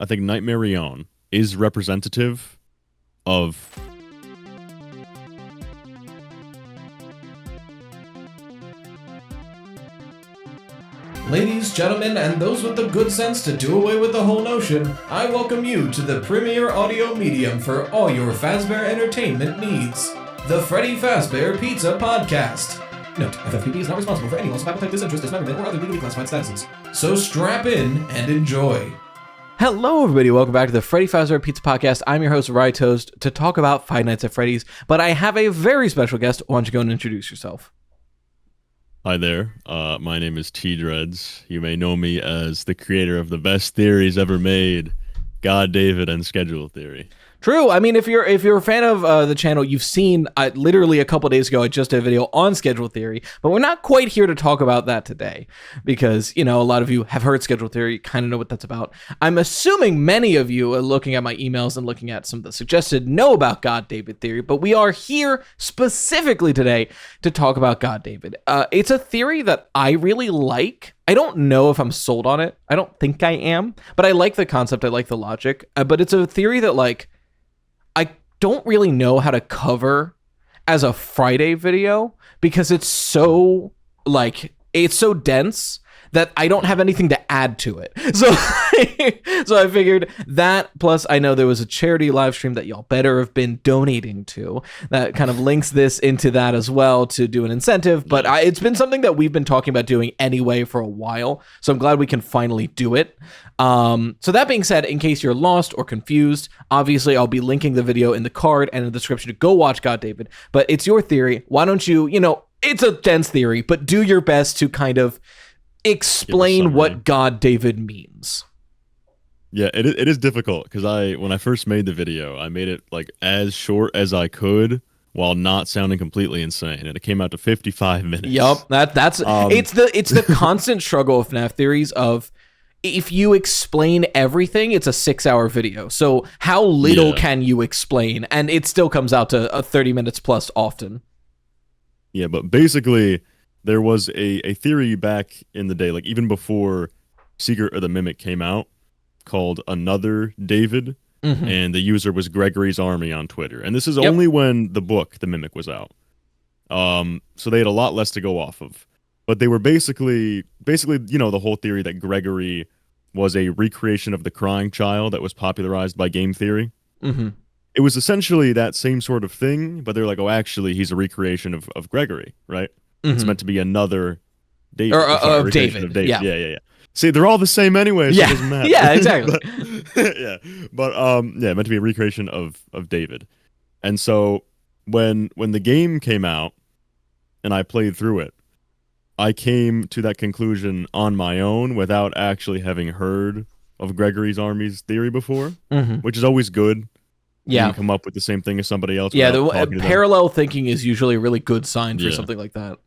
I think Nightmare Rion is representative of. Ladies, gentlemen, and those with the good sense to do away with the whole notion, I welcome you to the premier audio medium for all your Fazbear entertainment needs, the Freddy Fazbear Pizza Podcast. Note, FFPP is not responsible for any loss of appetite, disinterest, dismemberment, or other legally classified statuses. So strap in and enjoy. Hello, everybody. Welcome back to the Freddy Fazbear Pizza Podcast. I'm your host, Rye Toast, to talk about Five Nights at Freddy's, but I have a very special guest. Why don't you go and introduce yourself? Hi there. My name is T Dreads. You may know me as the creator of the best theories ever made, GodDavid and Schedule Theory. True. I mean, if you're a fan of the channel, you've seen literally a couple days ago, I just did a video on Schedule Theory, but we're not quite here to talk about that today because, you know, a lot of you have heard Schedule Theory, kind of know what that's about. I'm assuming many of you are looking at my emails and looking at some of the suggested know about GodDavid theory, but we are here specifically today to talk about GodDavid. It's a theory that I really like. I don't know if I'm sold on it. I don't think I am, but I like the concept. I like the logic, but it's a theory that, like, I don't really know how to cover as a Friday video because it's so dense that I don't have anything to add to it. So, so I figured that, plus I know there was a charity live stream that y'all better have been donating to that kind of links this into that as well to do an incentive. But it's been something that we've been talking about doing anyway for a while. So I'm glad we can finally do it. So that being said, in case you're lost or confused, obviously I'll be linking the video in the card and in the description to go watch GodDavid. But it's your theory. Why don't you, it's a dense theory, but do your best to kind of explain what GodDavid means. Yeah, it is difficult because when I first made the video, I made it like as short as I could while not sounding completely insane, and it came out to 55 minutes. Yup, that's it's the constant struggle of FNAF theories of if you explain everything, it's a 6-hour video. So how little can you explain, and it still comes out to a 30 minutes plus often. Yeah, but basically, there was a theory back in the day, like even before Secret of the Mimic came out, called Another David, and the user was Gregory's Army on Twitter. And this is only when the book, The Mimic, was out. So they had a lot less to go off of. But they were basically, the whole theory that Gregory was a recreation of the crying child that was popularized by game theory. It was essentially that same sort of thing, but they're like, oh, actually, he's a recreation of Gregory, right? It's meant to be another David. Of David. Yeah. See, they're all the same anyway, so it doesn't matter. Yeah, exactly. But meant to be a recreation of David. And so when the game came out and I played through it, I came to that conclusion on my own without actually having heard of Gregory's Army's theory before, which is always good. Yeah, you can come up with the same thing as somebody else. Yeah, the parallel thinking is usually a really good sign for something like that.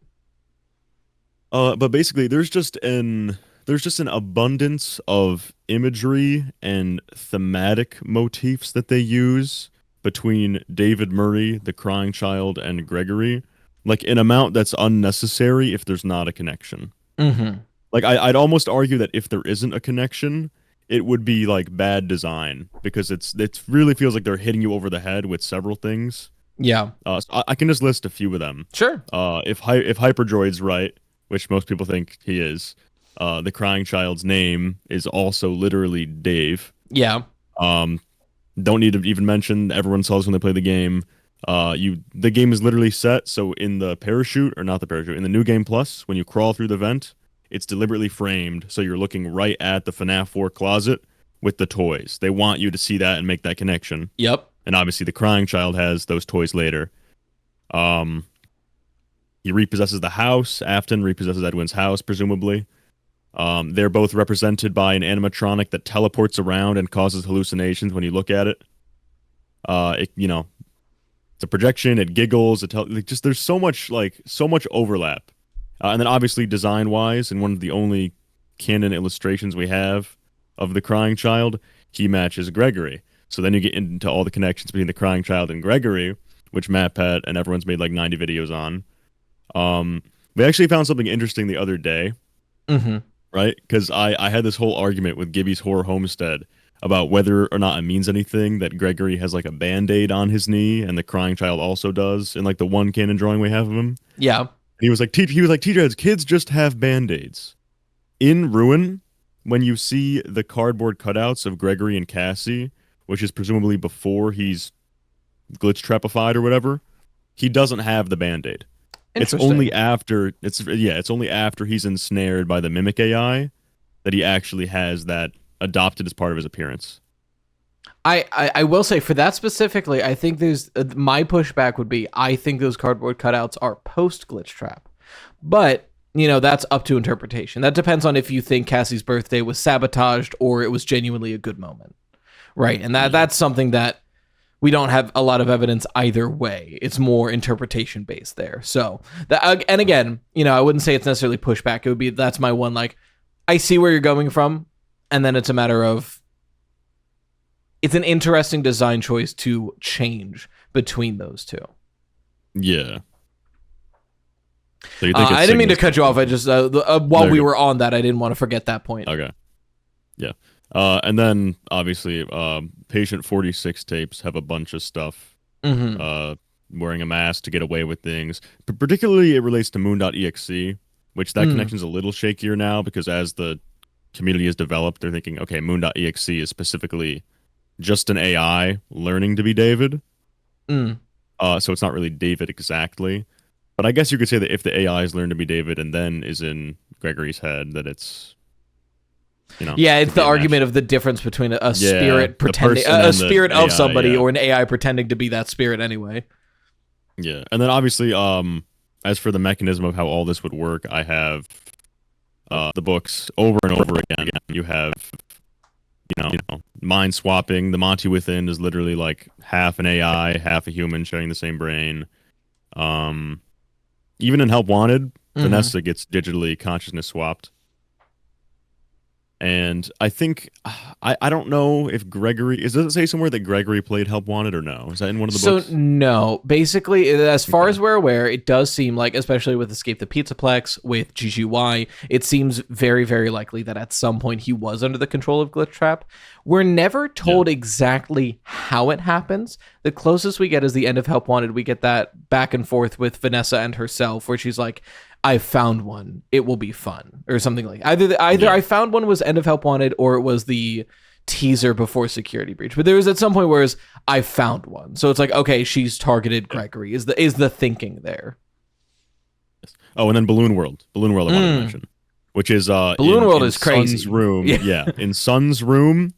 But basically, there's just an abundance of imagery and thematic motifs that they use between David Murray, the crying child, and Gregory, like an amount that's unnecessary if there's not a connection. Like I'd almost argue that if there isn't a connection, it would be like bad design because it really feels like they're hitting you over the head with several things. Yeah. So I can just list a few of them. Sure. If BarBADroid's right, which most people think he is, the crying child's name is also literally Dave. Yeah. Don't need to even mention, everyone saw this when they play the game. The game is literally set so in the parachute, or not the parachute, in the New Game Plus, when you crawl through the vent, it's deliberately framed so you're looking right at the FNAF 4 closet with the toys. They want you to see that and make that connection. Yep. And obviously the crying child has those toys later. He repossesses the house. Afton repossesses Edwin's house, presumably. They're both represented by an animatronic that teleports around and causes hallucinations when you look at it. It's a projection. It giggles. There's so much overlap. And then obviously design-wise, and one of the only canon illustrations we have of the crying child, he matches Gregory. So then you get into all the connections between the crying child and Gregory, which MatPat and everyone's made like 90 videos on. We actually found something interesting the other day, right? Because I had this whole argument with Gibby's Horror Homestead about whether or not it means anything that Gregory has like a band-aid on his knee and the crying child also does in like the one canon drawing we have of him. Yeah. And he was like, T-Dreads, kids just have band-aids. In Ruin, when you see the cardboard cutouts of Gregory and Cassie, which is presumably before he's glitch trapified or whatever, he doesn't have the band-aid. It's only after it's only after he's ensnared by the mimic AI that he actually has that adopted as part of his appearance. I will say for that specifically, I think there's my pushback would be I think those cardboard cutouts are post glitch trap, but that's up to interpretation. That depends on if you think Cassie's birthday was sabotaged or it was genuinely a good moment, right? And that's something that we don't have a lot of evidence either way. It's more interpretation based there. So and again, I wouldn't say it's necessarily pushback. It would be that's my one like I see where you're going from, and then it's a matter of it's an interesting design choice to change between those two. Yeah. So you think I didn't mean to cut you off. I just while we were on that, I didn't want to forget that point. Okay. Yeah. And then obviously, Patient 46 tapes have a bunch of stuff. Wearing a mask to get away with things. But particularly, it relates to Moon.exe, which that connection's a little shakier now because as the community has developed, they're thinking, okay, Moon.exe is specifically just an AI learning to be David. So it's not really David exactly. But I guess you could say that if the AIs learn to be David and then is in Gregory's head, that it's, yeah, it's the argument of the difference between a spirit pretending, a spirit of AI, somebody, or an AI pretending to be that spirit anyway. Yeah, and then obviously, as for the mechanism of how all this would work, I have the books over and over again. You have, mind swapping. The Monty Within is literally like half an AI, half a human sharing the same brain. Even in Help Wanted, Vanessa gets digitally consciousness swapped. And I think, I don't know if Gregory, does it say somewhere that Gregory played Help Wanted or no? Is that in one of the books? So, no. Basically, as far as we're aware, it does seem like, especially with Escape the Pizzaplex, with GGY, it seems very, very likely that at some point he was under the control of Glitch Trap. We're never told exactly how it happens. The closest we get is the end of Help Wanted. We get that back and forth with Vanessa and herself, where she's like, I found one. It will be fun, or something like either. I found one was end of Help Wanted, or it was the teaser before Security Breach. But there was at some point where I found one, so it's like okay, she's targeted Gregory. Is the thinking there? Oh, and then Balloon World. I wanted to mention, which is Balloon World is crazy. Sun's room, in Sun's room,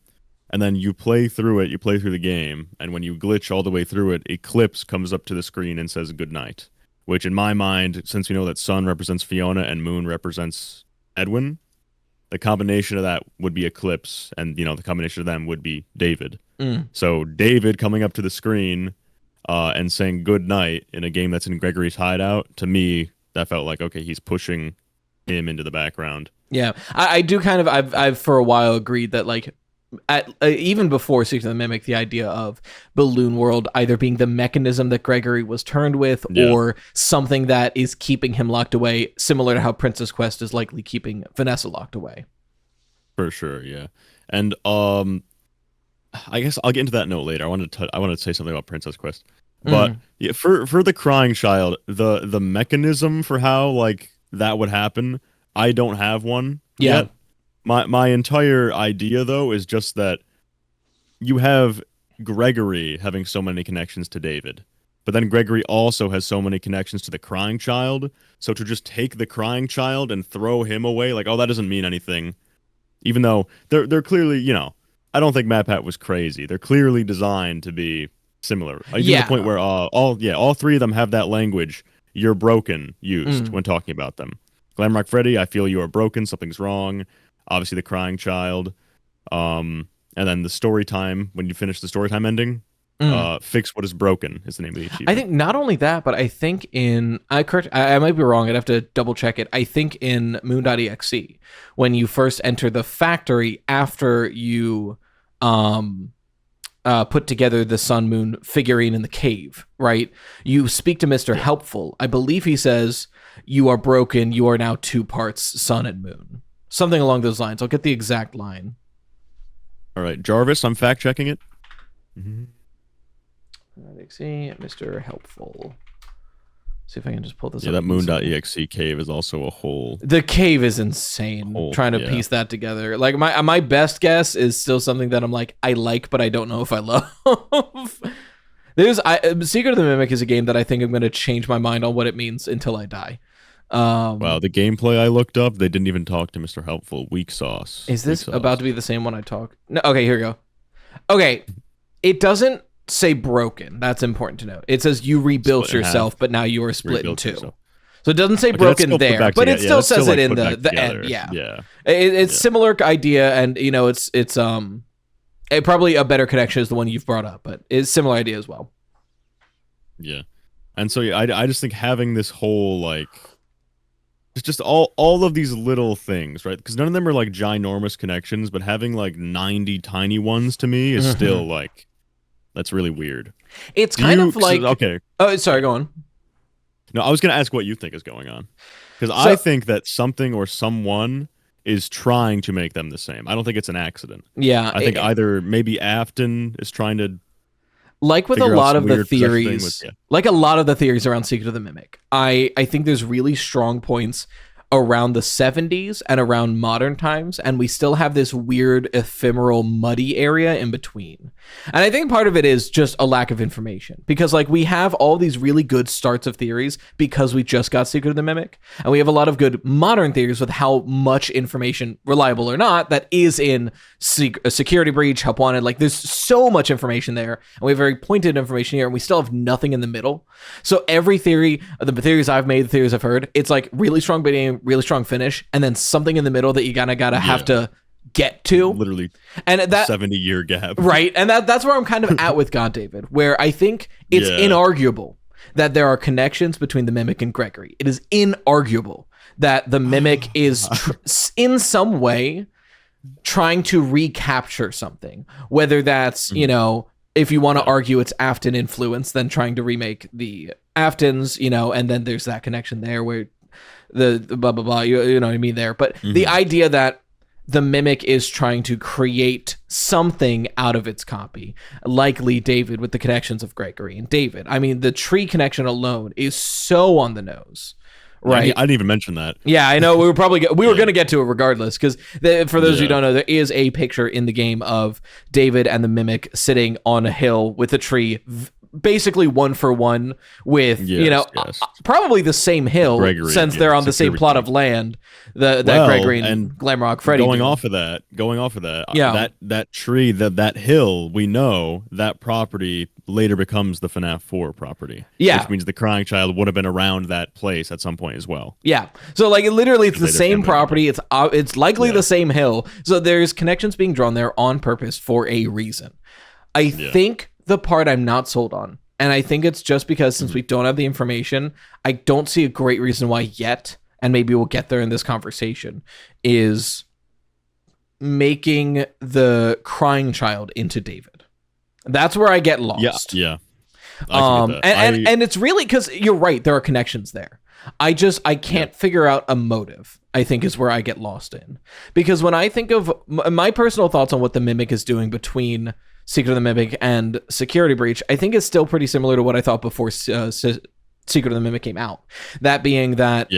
and then you play through it. You play through the game, and when you glitch all the way through it, Eclipse comes up to the screen and says good night. Which, in my mind, since we know that Sun represents Fiona and Moon represents Edwin, the combination of that would be Eclipse, and the combination of them would be David. So David coming up to the screen and saying good night in a game that's in Gregory's hideout, to me, that felt like okay, he's pushing him into the background. Yeah, I do kind of. I've for a while agreed that like. Even before Secret of the Mimic, the idea of Balloon World either being the mechanism that Gregory was turned with or something that is keeping him locked away, similar to how Princess Quest is likely keeping Vanessa locked away. For sure, yeah. And I guess I'll get into that note later. I wanted to say something about Princess Quest. But yeah, for the crying child, the mechanism for how like that would happen, I don't have one yet. My entire idea, though, is just that you have Gregory having so many connections to David, but then Gregory also has so many connections to the crying child, so to just take the crying child and throw him away, like, oh, that doesn't mean anything, even though they're clearly, I don't think MatPat was crazy. They're clearly designed to be similar. To the point where all three of them have that language, you're broken, used when talking about them. Glamrock Freddy, I feel you are broken, something's wrong. Obviously, the crying child, and then the story time. When you finish the story time ending, fix what is broken is the name of the achievement. I think not only that, but I think I might be wrong. I'd have to double check it. I think in Moon.exe, when you first enter the factory after you put together the Sun Moon figurine in the cave, right? You speak to Mr. Helpful. I believe he says, "You are broken. You are now two parts Sun and Moon." Something along those lines. I'll get the exact line. All right, Jarvis, I'm fact checking it. See, Mr. Helpful. See if I can just pull this up. Yeah, that moon.exe cave is also a hole. The cave is insane. Trying to piece that together. Like my best guess is still something that I'm like, I like, but I don't know if I love. Secret of the Mimic is a game that I think I'm going to change my mind on what it means until I die. Wow, the gameplay I looked up, they didn't even talk to Mr. Helpful. Weak sauce. Is this about to be the same one I talk? No, okay, here we go. Okay, it doesn't say broken. That's important to note. It says you rebuilt yourself, but now you are split in two. Yourself. So it doesn't say broken there, but it still says it in the end. Yeah. It's similar idea, and it's probably a better connection is the one you've brought up, but it's similar idea as well. Yeah, and so I just think having this whole like. It's just all of these little things, right? Because none of them are like ginormous connections, but having like 90 tiny ones to me is still like, that's really weird. It's kind of like... Okay. Oh, sorry, go on. No, I was going to ask what you think is going on. Because I think that something or someone is trying to make them the same. I don't think it's an accident. Yeah. I think either maybe Afton is trying to... Like with a lot of the theories, like a lot of the theories around Secret of the Mimic, I think there's really strong points around the 70s and around modern times, and we still have this weird ephemeral muddy area in between. And I think part of it is just a lack of information, because like we have all these really good starts of theories because we just got Secret of the Mimic, and we have a lot of good modern theories with how much information, reliable or not, that is in a security breach, help wanted. Like there's so much information there, and we have very pointed information here, and we still have nothing in the middle. So every theory, the theories I've made, the theories I've heard, it's like really strong beginning, really strong finish, and then something in the middle that you gotta have to get to, literally, and that 70-year gap, right? And that's where I'm kind of at with GodDavid, where I think it's inarguable that there are connections between the Mimic and Gregory. It is inarguable that the Mimic is in some way trying to recapture something, whether that's if you want to argue it's Afton influence, then trying to remake the Aftons, and then there's that connection there where the blah blah blah, you know what I mean there. But the idea that the Mimic is trying to create something out of its copy, likely David with the connections of Gregory and David. I mean, the tree connection alone is so on the nose. Right, I didn't even mention that. Yeah, I know. We were probably we were going to get to it regardless, because for those who don't know, there is a picture in the game of David and the Mimic sitting on a hill with a tree, basically one for one with probably the same hill, Gregory, since they're on the same plot of land that Gregory and Glamrock Freddy going off of that that tree, that hill, we know that property later becomes the FNAF 4 property, which means the crying child would have been around that place at some point as well. So like literally it's the same property, it's likely the same hill, so there's connections being drawn there on purpose for a reason. I think the part I'm not sold on, and I think it's just because since we don't have the information, I don't see a great reason why yet, and maybe we'll get there in this conversation, is making the crying child into David. That's where I get lost. Yeah. And it's really because you're right, there are connections there. I can't figure out a motive, I think, is where I get lost in. Because when I think of my personal thoughts on what the Mimic is doing between Secret of the Mimic and Security Breach, I think it's still pretty similar to what I thought before Secret of the Mimic came out. That being that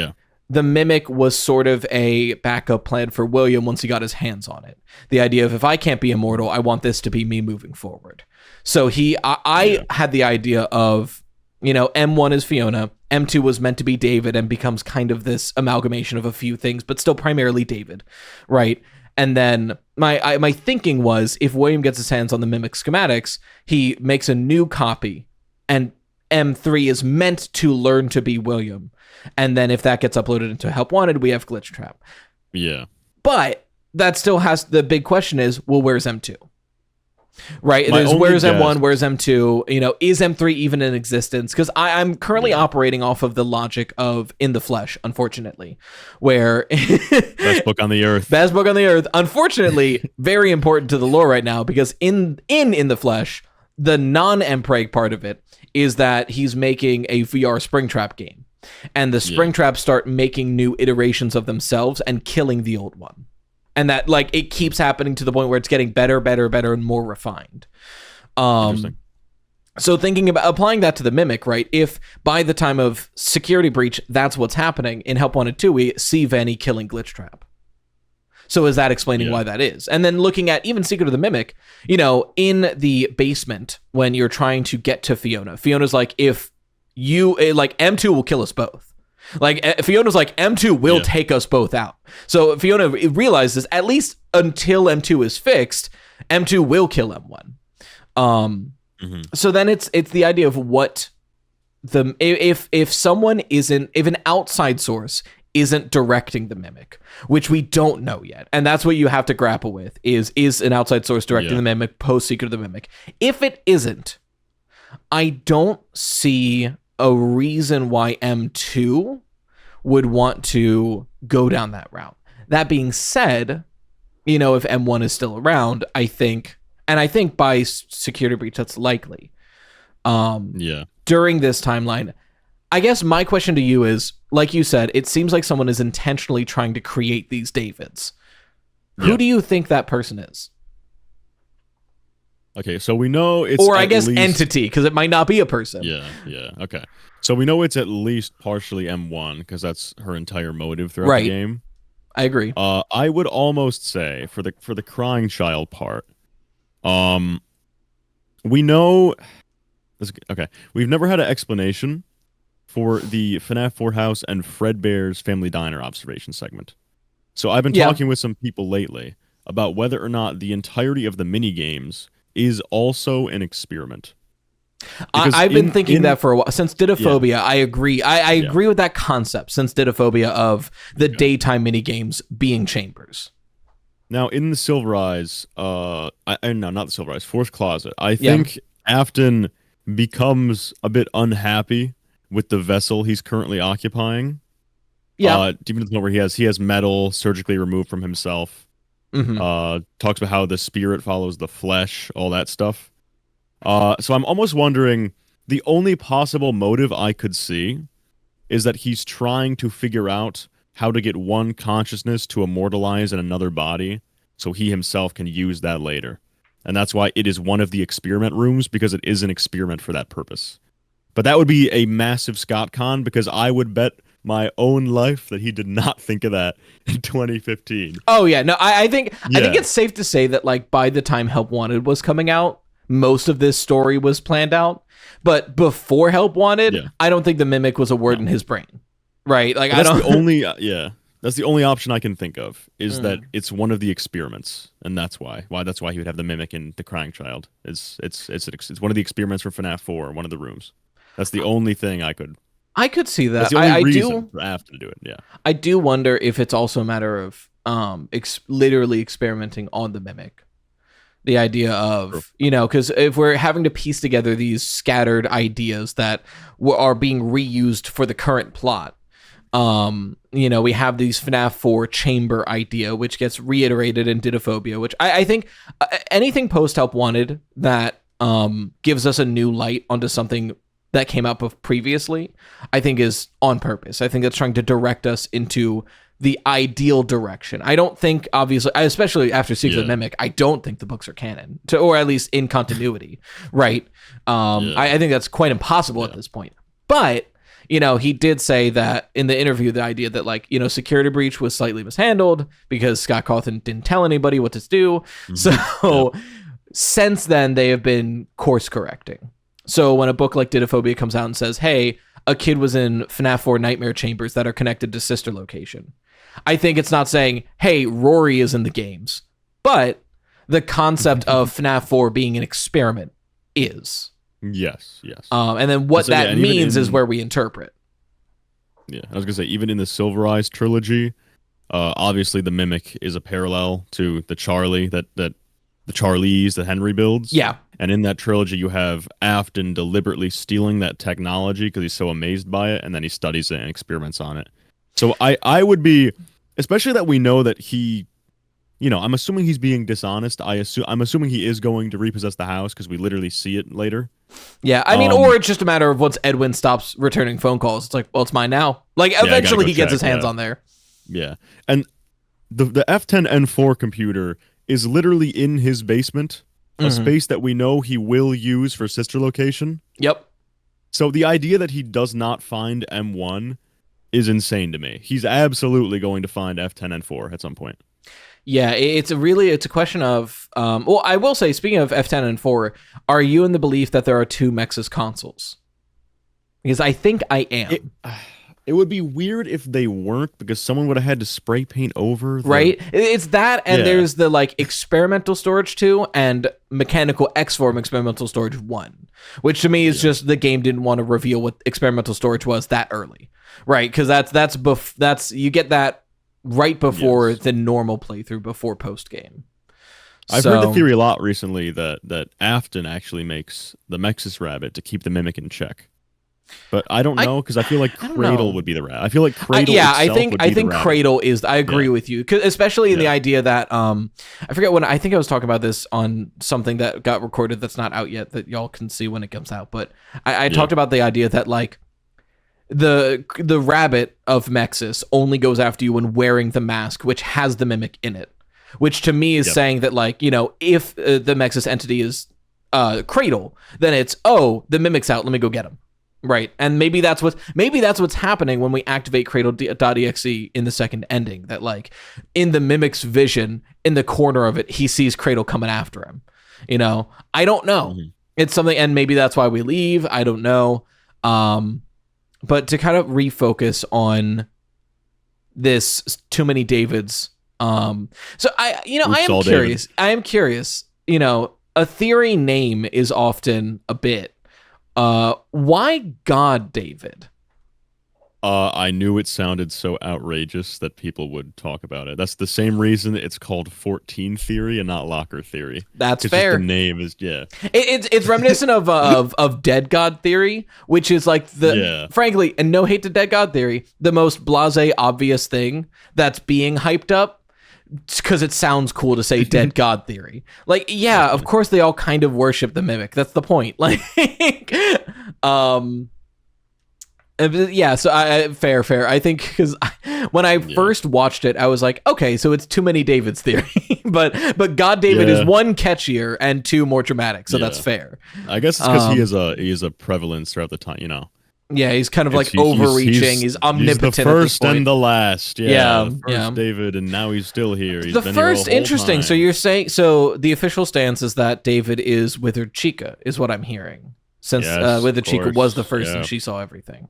the Mimic was sort of a backup plan for William once he got his hands on it. The idea of, if I can't be immortal, I want this to be me moving forward. So I had the idea of, M1 is Fiona, M2 was meant to be David and becomes kind of this amalgamation of a few things, but still primarily David, right? And then my thinking was, if William gets his hands on the Mimic schematics, he makes a new copy, and M3 is meant to learn to be William. And then if that gets uploaded into Help Wanted, we have Glitch Trap. Yeah. But that still has, the big question is, well, where's M2? Right? Where's M1? Where's M2? Is M3 even in existence? Because I'm currently operating off of the logic of In the Flesh, unfortunately, where best book on the earth. Best book on the earth. Unfortunately, very important to the lore right now, because in the Flesh, the non-Mpreg part of it is that he's making a VR Springtrap game, and the Springtraps start making new iterations of themselves and killing the old one. and that like it keeps happening to the point where it's getting better, and more refined. Interesting. So thinking about applying that to the Mimic, right? If by the time of Security Breach, that's what's happening in Help Wanted 2, we see Vanny killing Glitchtrap. So is that explaining why that is? And then looking at even Secret of the Mimic, you know, in the basement when you're trying to get to Fiona, Fiona's like, if you like M2 will kill us both. Like Fiona's like M2 will take us both out. So Fiona realizes at least until M2 is fixed, M2 will kill M1. So then it's the idea of what the if someone isn't, if an outside source isn't directing the Mimic, which we don't know yet, and that's what you have to grapple with, is an outside source directing the Mimic post Secret of the Mimic. If it isn't, I don't see a reason why M2 would want to go down that route. That being said, you know, if M1 is still around, I think by Security Breach that's likely. During this timeline, I guess my question to you is, like you said, it seems like someone is intentionally trying to create these Davids. Who do you think that person is? Okay, so we know it's or I guess entity, because it might not be a person. Yeah. Okay, so we know it's at least partially M1 because that's her entire motive throughout the game. I agree. I would almost say for the crying child part, we know. Okay, we've never had an explanation for the FNAF 4 house and Fredbear's Family Diner observation segment. So I've been talking with some people lately about whether or not the entirety of the mini games is also an experiment. I've been thinking that for a while. Since Didophobia, I agree. I agree with that concept since Didophobia of the daytime mini games being chambers. Now, in the Silver Eyes, no, not the Silver Eyes, Fourth Closet, I think Afton becomes a bit unhappy with the vessel he's currently occupying. Even to the point where he has metal surgically removed from himself. Talks about how the spirit follows the flesh, all that stuff. So I'm almost wondering, the only possible motive I could see is that he's trying to figure out how to get one consciousness to immortalize in another body so he himself can use that later. And that's why it is one of the experiment rooms, because it is an experiment for that purpose. But that would be a massive Scott Con, because I would bet my own life that he did not think of that in 2015. Oh yeah, no, I think it's safe to say that like by the time Help Wanted was coming out, most of this story was planned out. But before Help Wanted, I don't think the Mimic was a word in his brain. Right? Like that's the only that's the only option I can think of, is that it's one of the experiments, and that's why he would have the Mimic in the Crying Child. It's one of the experiments for FNAF 4, one of the rooms. That's the only thing I could see that. That's the only reason for Afton to do it. Yeah, I do wonder if it's also a matter of literally experimenting on the Mimic. The idea of, you know, because if we're having to piece together these scattered ideas that are being reused for the current plot, you know, we have these FNAF 4 chamber idea, which gets reiterated in Didophobia, which I think anything post Help Wanted that gives us a new light onto something that came up of previously, I think is on purpose. I think that's trying to direct us into the ideal direction. I don't think, obviously, especially after Secret of the Mimic, I don't think the books are canon, or at least in continuity, right? I think that's quite impossible at this point. But, you know, he did say that in the interview, the idea that, like, you know, Security Breach was slightly mishandled because Scott Cawthon didn't tell anybody what to do. So since then, they have been course correcting. So when a book like Didophobia comes out and says, hey, a kid was in FNAF 4 nightmare chambers that are connected to sister location, I think it's not saying, hey, Rory is in the games, but the concept of FNAF 4 being an experiment is. Yes. And then what that means is where we interpret. Yeah, I was going to say, even in the Silver Eyes trilogy, obviously the Mimic is a parallel to the Charlie, the Charlies that Henry builds. Yeah. And in that trilogy, you have Afton deliberately stealing that technology because he's so amazed by it, and then he studies it and experiments on it. So I would be, especially that we know that he, you know, I'm assuming he's being dishonest. I'm assuming he is going to repossess the house because we literally see it later. Yeah, I mean, or it's just a matter of once Edwin stops returning phone calls, it's like, well, it's mine now. Like, eventually he gets his hands on there. Yeah, and the F10N4 computer is literally in his basement, a space that we know he will use for sister location. Yep. So the idea that he does not find M1 is insane to me. He's absolutely going to find F10N4 at some point. Yeah, it's a question of well, I will say, speaking of F10N4, are you in the belief that there are two Mexus consoles? Because I think I am. It would be weird if they weren't, because someone would have had to spray paint over the... Right? It's that, and there's the like experimental storage 2 and mechanical X-Form experimental storage 1, which to me is just the game didn't want to reveal what experimental storage was that early, right? Because that's you get that right before the normal playthrough, before post game. I've heard the theory a lot recently that Afton actually makes the Mexus Rabbit to keep the Mimic in check. But I don't know, because I feel like Cradle would be the rabbit. I feel like Cradle I think Cradle is. I agree with you, especially in the idea that I forget when I think I was talking about this on something that got recorded that's not out yet that y'all can see when it comes out. But I talked about the idea that like the rabbit of Mexus only goes after you when wearing the mask, which has the Mimic in it. Which to me is saying that, like, you know, if the Mexus entity is Cradle, then it's the Mimic's out. Let me go get him. Right, and maybe that's what's happening when we activate Cradle.exe in the second ending. That like in the Mimic's vision, in the corner of it, he sees Cradle coming after him. You know, I don't know. It's something, and maybe that's why we leave. I don't know. But to kind of refocus on this, too many Davids. So I am curious. You know, a theory name is often a bit. Why GodDavid? I knew it sounded so outrageous that people would talk about it. That's the same reason it's called 14 Theory and not Locker Theory. That's fair. Just the name is It's reminiscent of Dead God Theory, which is like frankly, and no hate to Dead God Theory, the most blasé obvious thing that's being hyped up. Because it sounds cool to say Dead God Theory. Like, yeah, of course they all kind of worship the Mimic. That's the point. Like, yeah, so fair. I think because when I first watched it, I was like, okay, so it's too many Davids Theory. but GodDavid is one catchier and two more dramatic, so that's fair. I guess it's because he is a prevalence throughout the time, you know. Yeah, he's kind of like overreaching. He's omnipotent. He's the first and the last. Yeah. David, and now he's still here. He's the been first, here the whole interesting. time. So you're saying, the official stance is that David is Withered Chica, is what I'm hearing. Since Withered Chica was the first and she saw everything.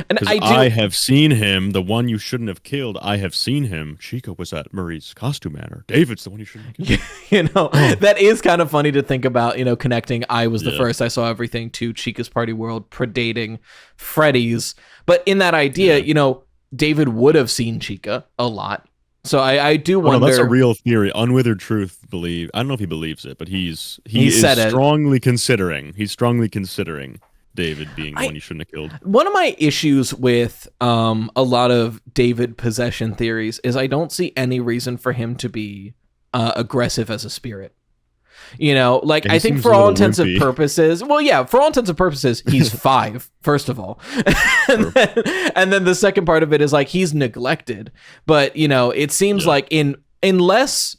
And I have seen him, the one you shouldn't have killed. I have seen him. Chica was at Marie's costume manor. David's the one you shouldn't have killed. You know, that is kind of funny to think about, you know, connecting I was the first, I saw everything to Chica's Party World predating Freddy's. But in that idea, you know, David would have seen Chica a lot. So I do wonder. No, that's a real theory. Unwithered Truth I don't know if he believes it, but he is strongly considering. He's strongly considering David being the one you shouldn't have killed. One of my issues with a lot of David possession theories is I don't see any reason for him to be aggressive as a spirit. You know, like, I think for all intents and purposes, he's 5, first of all. and then the second part of it is like he's neglected. But, you know, it seems like unless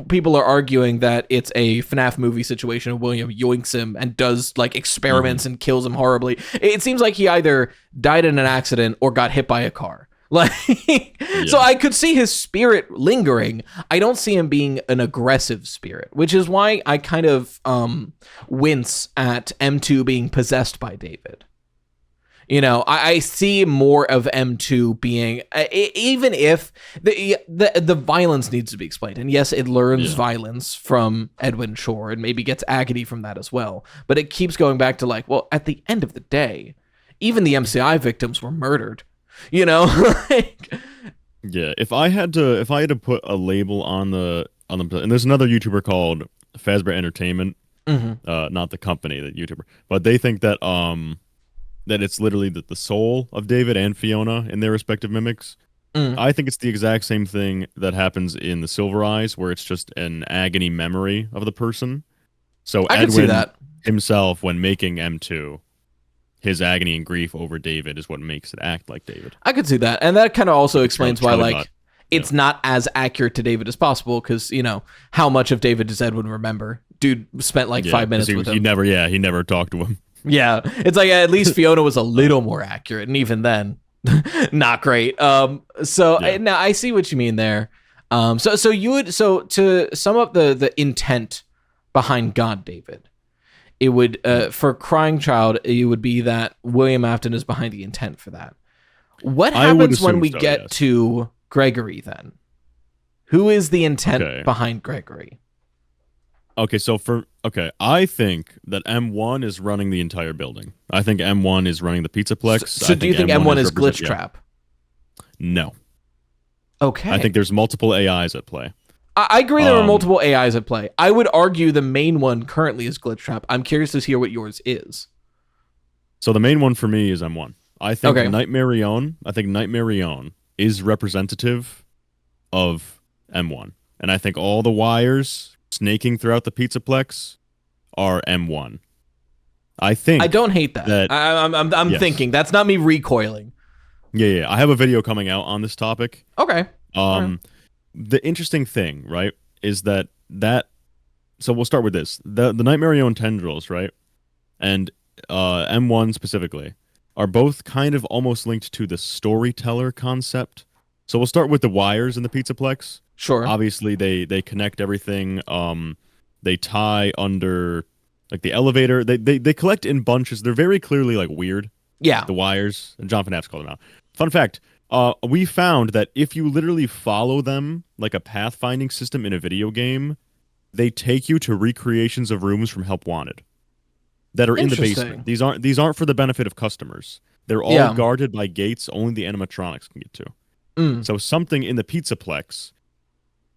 people are arguing that it's a FNAF movie situation of William yoinks him and does like experiments and kills him horribly. It seems like he either died in an accident or got hit by a car. Like, so I could see his spirit lingering. I don't see him being an aggressive spirit, which is why I kind of wince at M2 being possessed by David. You know, I see more of M2 being, even if the violence needs to be explained. And yes, it learns violence from Edwin Shore and maybe gets agony from that as well. But it keeps going back to like, well, at the end of the day, even the MCI victims were murdered. You know, yeah. If I had to put a label on the, and there's another YouTuber called Fazbear Entertainment, not the company, that YouTuber, but they think that that it's literally the soul of David and Fiona in their respective mimics. I think it's the exact same thing that happens in the Silver Eyes, where it's just an agony memory of the person. So I Edwin himself, when making M2, his agony and grief over David is what makes it act like David. I could see that. And that kind of also explains why, like, it's not as accurate to David as possible because, how much of David does Edwin remember? Dude spent like 5 minutes with him. He never talked to him. Yeah, it's like at least Fiona was a little more accurate, and even then, not great. Now I see what you mean there. So to sum up the intent behind GodDavid, it would for Crying Child, it would be that William Afton is behind the intent for that. What happens when we get to Gregory then? Who is the intent behind Gregory? Okay, I think that M1 is running the entire building. I think M1 is running the Pizzaplex. So do you think M1 is Glitch Trap? No. Okay. I think there's multiple AIs at play. I agree there are multiple AIs at play. I would argue the main one currently is Glitch Trap. I'm curious to hear what yours is. So the main one for me is M1. I think Nightmarion is representative of M1. And I think all the wires snaking throughout the Pizzaplex are M1. I don't hate that. I'm thinking. That's not me recoiling. Yeah. I have a video coming out on this topic. Okay. The interesting thing, right, is that so we'll start with this. The Nightmarion tendrils, right, and M1 specifically, are both kind of almost linked to the storyteller concept. So we'll start with the wires in the Pizzaplex. Sure. Obviously, they connect everything. They tie under like the elevator. They collect in bunches. They're very clearly like weird. Yeah. The wires. And John FNAF's called them out. Fun fact. We found that if you literally follow them like a pathfinding system in a video game, they take you to recreations of rooms from Help Wanted that are in the basement. These aren't for the benefit of customers. They're all guarded by gates only the animatronics can get to. So something in the Pizzaplex,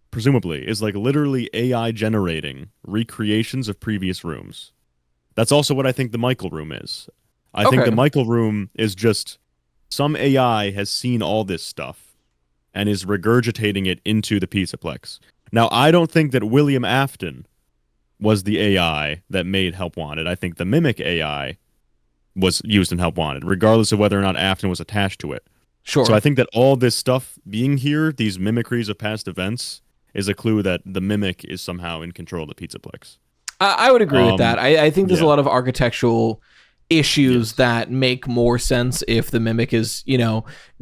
presumably, is like literally AI generating recreations of previous rooms. That's also what I think the Michael room is. I think the Michael room is just some AI has seen all this stuff and is regurgitating it into the Pizzaplex. Now, I don't think that William Afton was the AI that made Help Wanted. I think the Mimic AI was used in Help Wanted, regardless of whether or not Afton was attached to it. Sure. So I think that all this stuff being here, these mimicries of past events, is a clue that the Mimic is somehow in control of the Pizzaplex. I would agree with that. I think there's a lot of architectural issues that make more sense if the Mimic is,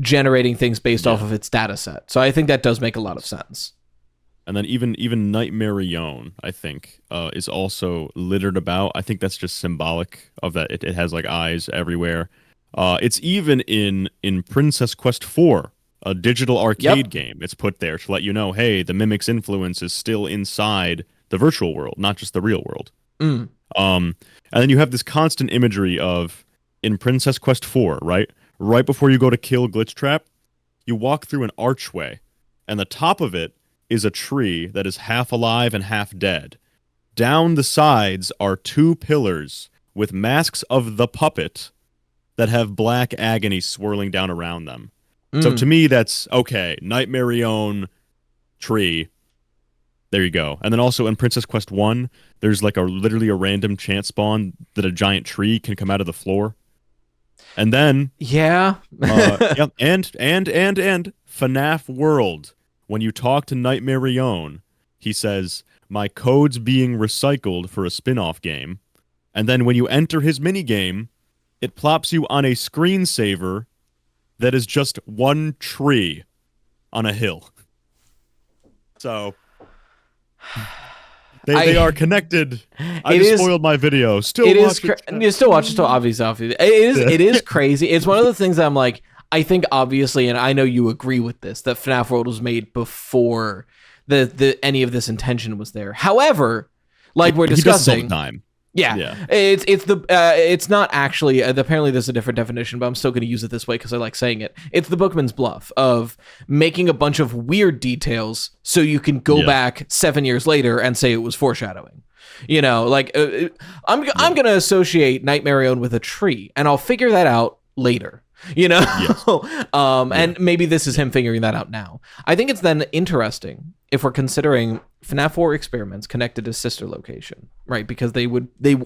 generating things based off of its data set. So I think that does make a lot of sense. And then even Nightmarion, I think, is also littered about. I think that's just symbolic of that. It has like eyes everywhere. It's even in Princess Quest 4, a digital arcade game. It's put there to let you know, hey, the Mimic's influence is still inside the virtual world, not just the real world. And then you have this constant imagery of, in Princess Quest 4, right before you go to kill Glitch Trap, you walk through an archway, and the top of it is a tree that is half alive and half dead. Down the sides are two pillars with masks of the puppet that have black agony swirling down around them. So to me, that's, okay, Nightmarion tree. There you go. And then also in Princess Quest 1, there's like literally a random chance spawn that a giant tree can come out of the floor. And then... and FNAF World. When you talk to Nightmarion, he says, my code's being recycled for a spin-off game. And then when you enter his minigame, it plops you on a screensaver that is just one tree on a hill. So... They are connected. I just spoiled my video. You still watch it. Still obviously. It is crazy. It's one of the things that I'm like, I think obviously, and I know you agree with this, that FNAF World was made before the any of this intention was there. However, like we're discussing, it's not actually. Apparently, there's a different definition, but I'm still going to use it this way because I like saying it. It's the bookman's bluff of making a bunch of weird details so you can go back 7 years later and say it was foreshadowing. I'm going to associate Nightmarion with a tree, and I'll figure that out later. And maybe this is him figuring that out now. I think it's then interesting if we're considering FNAF 4 experiments connected to sister location, right? Because they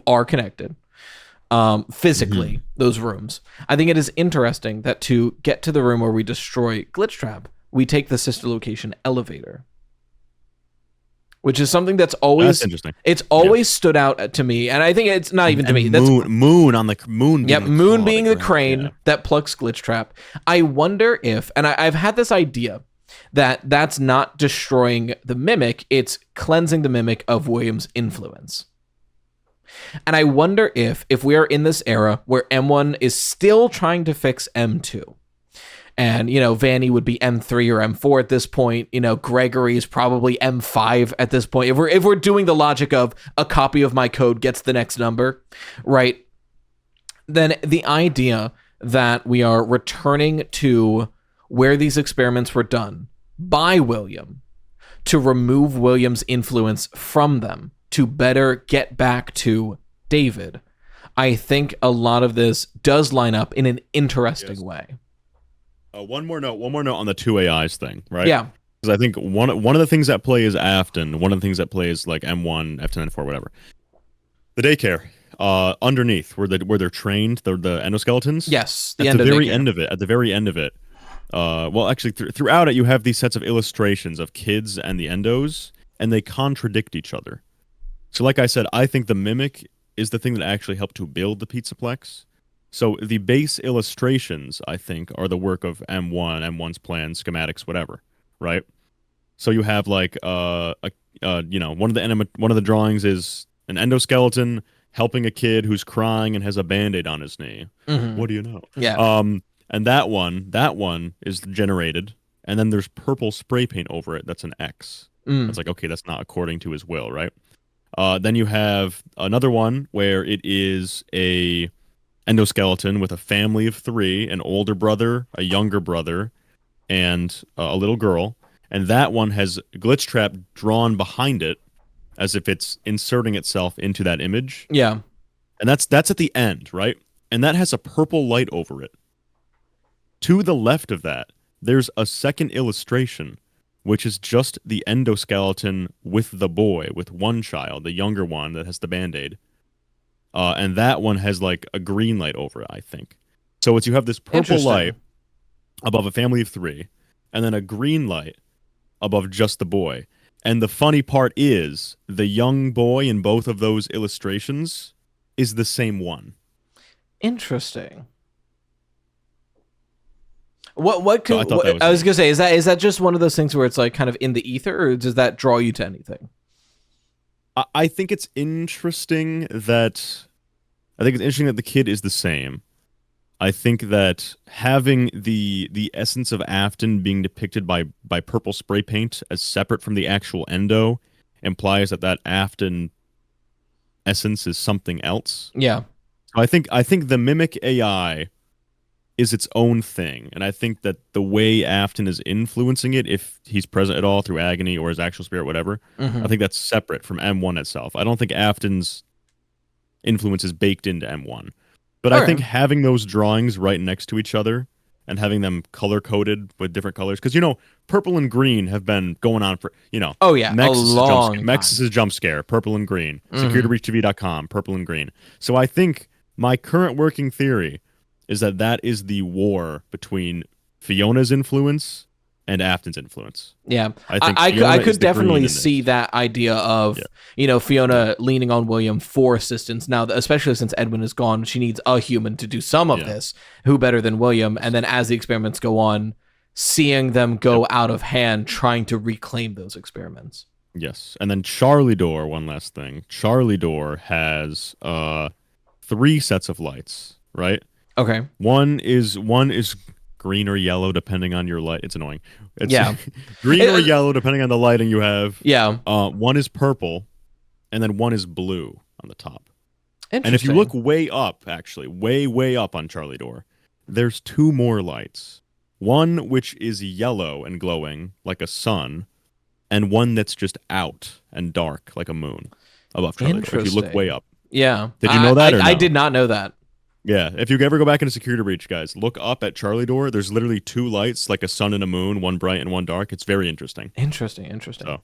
are connected physically, those rooms. I think it is interesting that to get to the room where we destroy Glitch Trap, we take the sister location elevator, which is something that's interesting. It's always stood out to me, and I think it's not even to me. That's moon on the moon. Yeah, moon being the crane that plucks Glitch Trap. I wonder if, and I've had this idea that that's not destroying the Mimic, it's cleansing the Mimic of William's influence. And I wonder if we are in this era where M1 is still trying to fix M2. And, Vanny would be M3 or M4 at this point. Gregory is probably M5 at this point. If we're doing the logic of a copy of my code gets the next number, right? Then the idea that we are returning to where these experiments were done by William to remove William's influence from them to better get back to David, I think a lot of this does line up in an interesting way. One more note on the two AIs thing, right? Yeah. Because I think one of the things at play is Afton. One of the things at play is like M1, F10, F4, whatever. The daycare, underneath where they're trained, the endoskeletons. Yes, At the very end of it. Well, actually, throughout it, you have these sets of illustrations of kids and the endos, and they contradict each other. So, like I said, I think the Mimic is the thing that actually helped to build the Pizzaplex. So the base illustrations, I think, are the work of M1's plans, schematics, whatever, right? So you have like one of the drawings is an endoskeleton helping a kid who's crying and has a Band-Aid on his knee. Mm-hmm. What do you know? Yeah. And that one is generated, and then there's purple spray paint over it. That's an X. It's like, okay, that's not according to his will, right? Then you have another one where it is a endoskeleton with a family of 3, an older brother, a younger brother, and a little girl. And that one has Glitch Trap drawn behind it as if it's inserting itself into that image. Yeah. And that's at the end, right? And that has a purple light over it. To the left of that, there's a second illustration, which is just the endoskeleton with the boy, with one child, the younger one that has the Band-Aid. And that one has like a green light over it, I think. So you have this purple light above a family of 3, and then a green light above just the boy. And the funny part is, the young boy in both of those illustrations is the same one. Interesting. What could So I was gonna say, is that just one of those things where it's like kind of in the ether, or does that draw you to anything? I think it's interesting that the kid is the same. I think that having the essence of Afton being depicted by purple spray paint as separate from the actual endo implies that Afton essence is something else. Yeah. So I think the Mimic AI is its own thing, and I think that the way Afton is influencing it, if he's present at all through agony or his actual spirit, whatever, I think that's separate from M1 itself. I don't think Afton's influence is baked into M1. But I think having those drawings right next to each other and having them color-coded with different colors, because, purple and green have been going on for, oh yeah, a long time. Mexis' jump scare, purple and green. SecurityBreachTV.com, purple and green. So I think my current working theory is that is the war between Fiona's influence and Afton's influence. Yeah, I could definitely see that idea of Fiona leaning on William for assistance now, especially since Edwin is gone. She needs a human to do some of this. Who better than William? And then as the experiments go on, seeing them go out of hand, trying to reclaim those experiments. Yes, and then Charlie Door. One last thing, Charlie Door has 3 sets of lights, right? Okay. One is green or yellow depending on your light. It's annoying. Green or yellow depending on the lighting you have. Yeah. One is purple, and then one is blue on the top. Interesting. And if you look way up, actually, way up on Charlie Door, there's 2 more lights. One which is yellow and glowing like a sun, and one that's just out and dark like a moon above Charlie Door. If you look way up. Yeah. Did you know that? I did not know that. Yeah, if you ever go back into Security Breach, guys, look up at Charlie Door. There's literally 2 lights, like a sun and a moon, one bright and one dark. It's very interesting. Interesting. So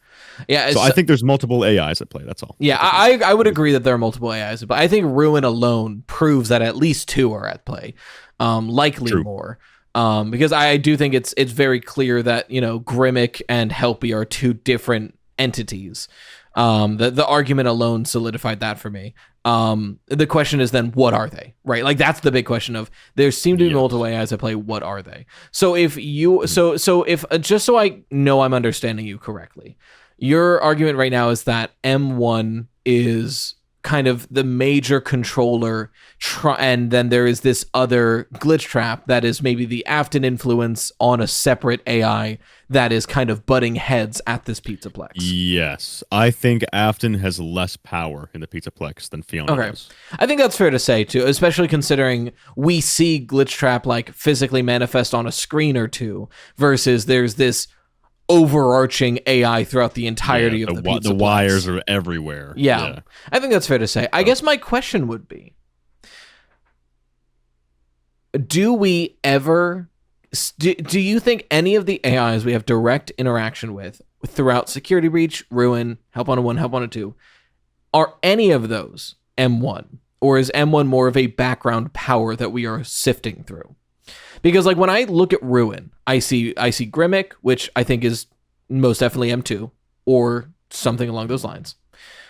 I think there's multiple AIs at play. That's all. Yeah, I would agree that there are multiple AIs, but I think Ruin alone proves that at least 2 are at play. Likely True. more. Because I do think it's very clear that, you know, Grimmick and Helpy are two different entities. The argument alone solidified that for me. The question is then, what are they, right? Like, that's the big question of, there seem to be multiple AIs that play, what are they? So if you, so if, just so I know I'm understanding you correctly, your argument right now is that M1 is kind of the major controller, and then there is this other glitch trap that is maybe the Afton influence on a separate AI that is kind of butting heads at this Pizzaplex. Yes, I think Afton has less power in the Pizzaplex than Fiona does. I think that's fair to say too, especially considering we see glitch trap like physically manifest on a screen or two, versus there's this overarching AI throughout the entirety of the Pizzaplex. The wires are everywhere. Yeah, I think that's fair to say. I guess my question would be, do we ever, do you think any of the AIs we have direct interaction with throughout Security Breach, Ruin, Help on 1, Help on 2, are any of those M1? Or is M1 more of a background power that we are sifting through? Because like when I look at Ruin, I see Grimmick, which I think is most definitely M2 or something along those lines.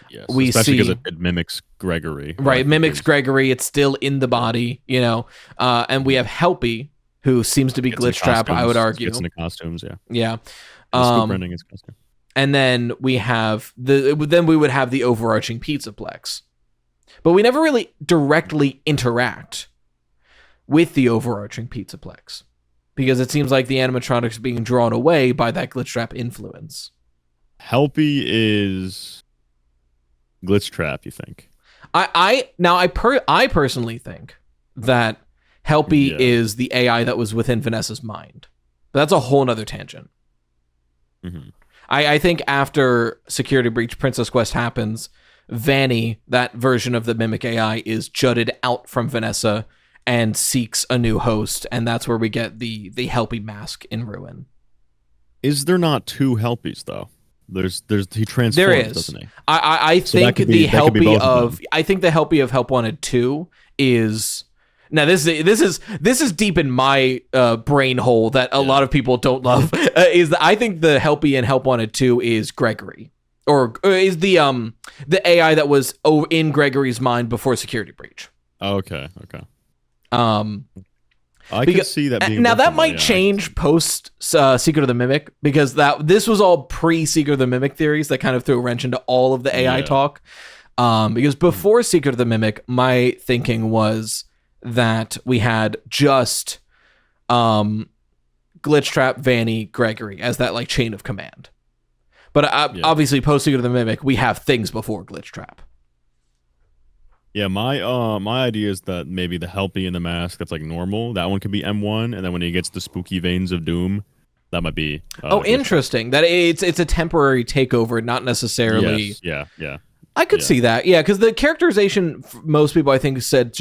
Yes, especially because it mimics Gregory. Right, mimics Gregory. It's still in the body, you know. And we have Helpy, who seems to be glitch trap, I would argue. Gets into costumes, yeah. Yeah. Branding is costume. And then we have we would have the overarching Pizzaplex. But we never really directly interact with the overarching Pizzaplex, because it seems like the animatronics are being drawn away by that glitch trap influence. Helpy is glitch trap, you think? I personally think that Helpy is the AI that was within Vanessa's mind. But that's a whole nother tangent. Mm-hmm. I think after Security Breach Princess Quest happens, Vanny, that version of the Mimic AI, is jutted out from Vanessa and seeks a new host, and that's where we get the Helpy mask in Ruin. Is there not two Helpies though? There's he transforms, there is. Doesn't he? I think the Helpy of Help Wanted 2 is, now this is deep in my brain hole that a lot of people don't love. Is that I think the Helpy in Help Wanted 2 is Gregory, or is the AI that was in Gregory's mind before Security Breach. Okay. I because, can see that being now that might change post Secret of the Mimic, because this was all pre Secret of the Mimic theories that kind of threw a wrench into all of the AI talk. Because before Secret of the Mimic, my thinking was that we had just Glitch Trap, Vanny, Gregory as that like chain of command. But obviously post Secret of the Mimic, we have things before Glitch Trap. Yeah, my idea is that maybe the Helpy in the mask that's like normal, that one could be M1, and then when he gets the spooky veins of doom, that might be interesting. That it's a temporary takeover, not necessarily. Yes. Yeah. I could see that. Yeah, because the characterization most people I think said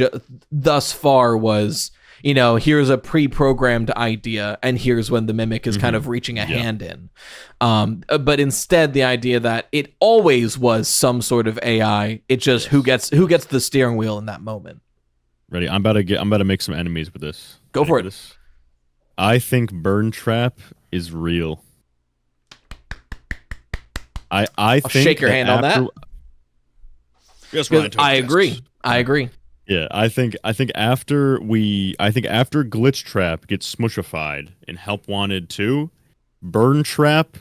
thus far was, you know, here's a pre-programmed idea, and here's when the Mimic is kind of reaching a hand in. But instead, the idea that it always was some sort of AI. It just who gets the steering wheel in that moment. Ready? I'm about to make some enemies with this. Go for it. I think Burn Trap is real. I think shake your hand on that. Yes, I agree. Yeah, I think after Glitch Trap gets smushified in Help Wanted 2, Burn Trap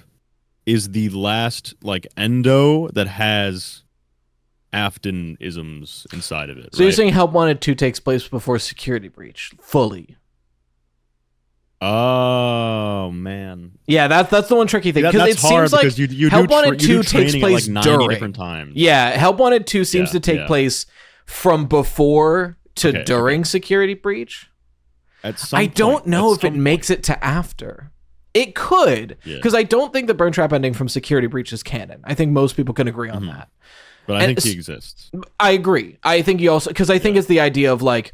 is the last like endo that has Afton-isms inside of it. So you're saying Help Wanted 2 takes place before Security Breach fully? Oh man. Yeah, that's the one tricky thing, because it hard seems like you Help Wanted 2 takes place like during different times. Yeah, Help Wanted 2 seems to take place from before to during Security Breach. I don't know if it makes it to after. It could, because I don't think the Burn Trap ending from Security Breach is canon. I think most people can agree on that. But I think he exists. I agree. I think he also, because I think it's the idea of like,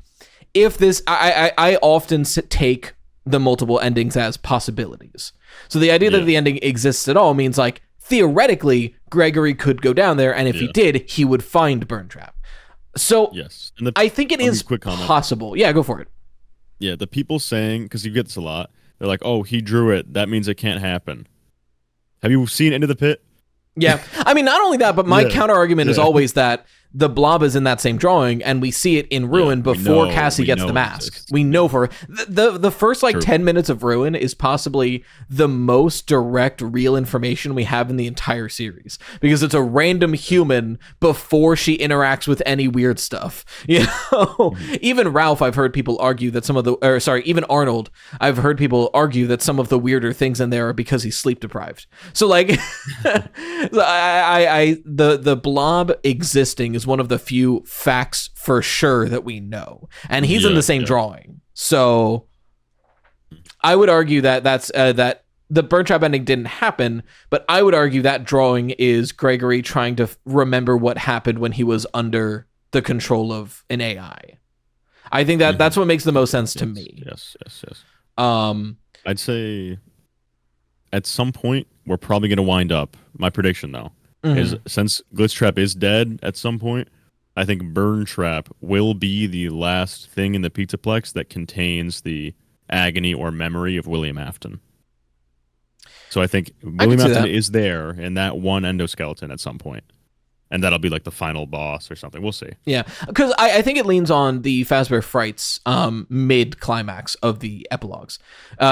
if this, I often take the multiple endings as possibilities. So the idea that the ending exists at all means like, theoretically, Gregory could go down there, and if he did, he would find Burn Trap. So yes, I think it is possible. Yeah, go for it. Yeah, the people saying, because you get this a lot, they're like, "Oh, he drew it. That means it can't happen." Have you seen Into the Pit? Yeah. I mean, not only that, but my Yeah. counter argument is Yeah. always that the blob is in that same drawing, and we see it in Ruin Yeah, before we Cassie gets know the it mask. exists. We know for the first like True. 10 minutes of Ruin is possibly the most direct, real information we have in the entire series, because it's a random human before she interacts with any weird stuff. You know, even Ralph, I've heard people argue that even Arnold, I've heard people argue that some of the weirder things in there are because he's sleep deprived. So like, the blob existing is one of the few facts for sure that we know, and he's in the same drawing. So I would argue that that the Burn Trap ending didn't happen, but I would argue that drawing is Gregory trying to remember what happened when he was under the control of an AI. I think that that's what makes the most sense to me. Yes. I'd say at some point we're probably going to wind up. My prediction, though, is since Glitch Trap is dead at some point, I think Burn Trap will be the last thing in the Pizzaplex that contains the agony or memory of William Afton. So I think William Afton is there in that one endoskeleton at some point. And that'll be like the final boss or something. We'll see. Yeah, because I think it leans on the Fazbear Frights mid-climax of the epilogues.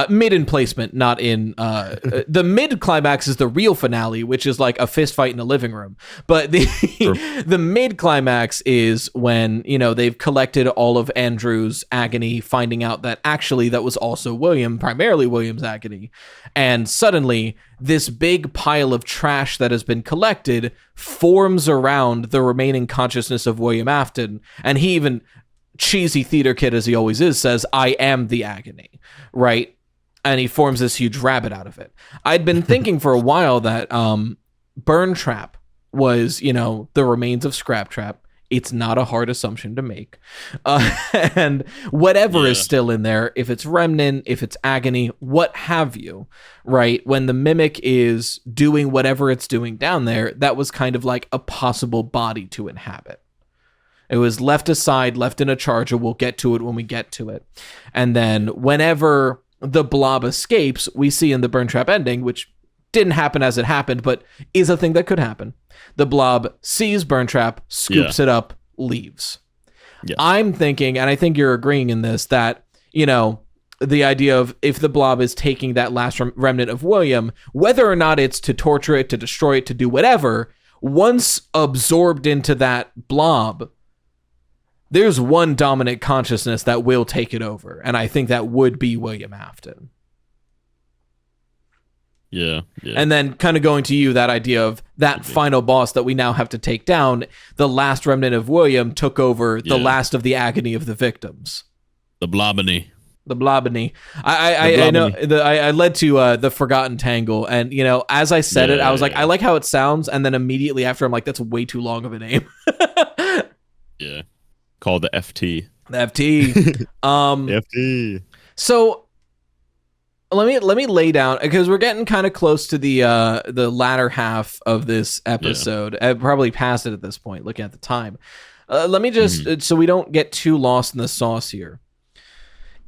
Mid in placement, not in... the mid-climax is the real finale, which is like a fist fight in a living room. But the mid-climax is when, you know, they've collected all of Andrew's agony, finding out that actually that was also William, primarily William's agony. And suddenly, this big pile of trash that has been collected forms around the remaining consciousness of William Afton. And he even, cheesy theater kid as he always is, says, "I am the agony," right? And he forms this huge rabbit out of it. I'd been thinking for a while that Burn Trap was, you know, the remains of Scrap Trap. It's not a hard assumption to make. And whatever is still in there, if it's Remnant, if it's Agony, what have you, right? When the Mimic is doing whatever it's doing down there, that was kind of like a possible body to inhabit. It was left aside, left in a charger. We'll get to it when we get to it. And then whenever the blob escapes, we see in the Burn Trap ending, which didn't happen as it happened, but is a thing that could happen. The blob sees Burn Trap, scoops it up, leaves. Yes. I'm thinking, and I think you're agreeing in this, that, you know, the idea of if the blob is taking that last remnant of William, whether or not it's to torture it, to destroy it, to do whatever, once absorbed into that blob, there's one dominant consciousness that will take it over. And I think that would be William Afton. Yeah. And then kind of going to you, that idea of that final boss that we now have to take down, the last remnant of William took over the last of the agony of the victims. The Blobany. I know I led to the Forgotten Tangle, and you know, as I said it, I was like, I like how it sounds, and then immediately after, I'm like, that's way too long of a name. Yeah, called the FT. The FT. FT. So let me lay down, because we're getting kind of close to the latter half of this episode. I've probably passed it at this point, looking at the time. Let me just so we don't get too lost in the sauce here.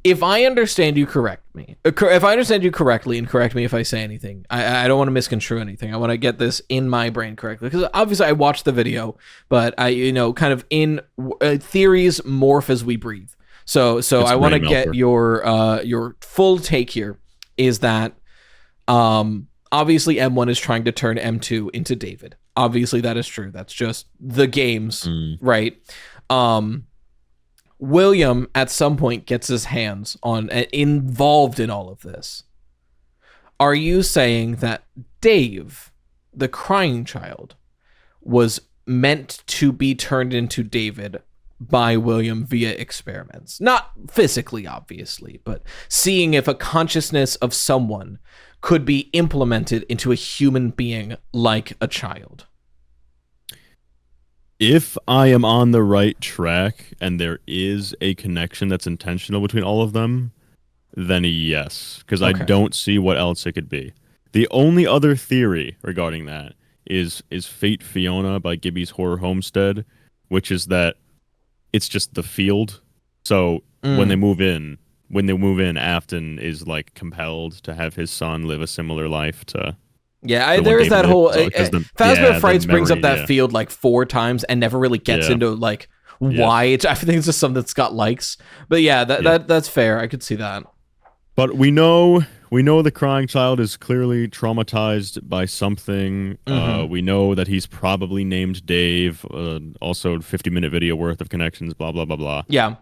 If I understand you correctly, and correct me if I say anything, I don't want to misconstrue anything. I want to get this in my brain correctly, because obviously I watched the video, but I, you know, kind of in theories morph as we breathe. So I want to get your full take here. Is that obviously M1 is trying to turn M2 into David. Obviously that is true. That's just the games, right? William at some point gets his hands on involved in all of this. Are you saying that Dave, the crying child, was meant to be turned into David by William via experiments? Not physically, obviously, but seeing if a consciousness of someone could be implemented into a human being like a child? If I am on the right track and there is a connection that's intentional between all of them, then yes, because I don't see what else it could be. The only other theory regarding that is Fate Fiona by Gibby's Horror Homestead, which is that it's just the field. So when they move in, when they move in, Afton is like compelled to have his son live a similar life to. Yeah, the there one is that David whole lived, so, Fazbear the Frights brings up memory, that field like 4 times and never really gets into like why. I think it's just something that's got likes. But yeah, that's fair. I could see that. But we know the crying child is clearly traumatized by something. We know that he's probably named Dave. Also, 50-minute video worth of connections. Blah blah blah blah. Yeah.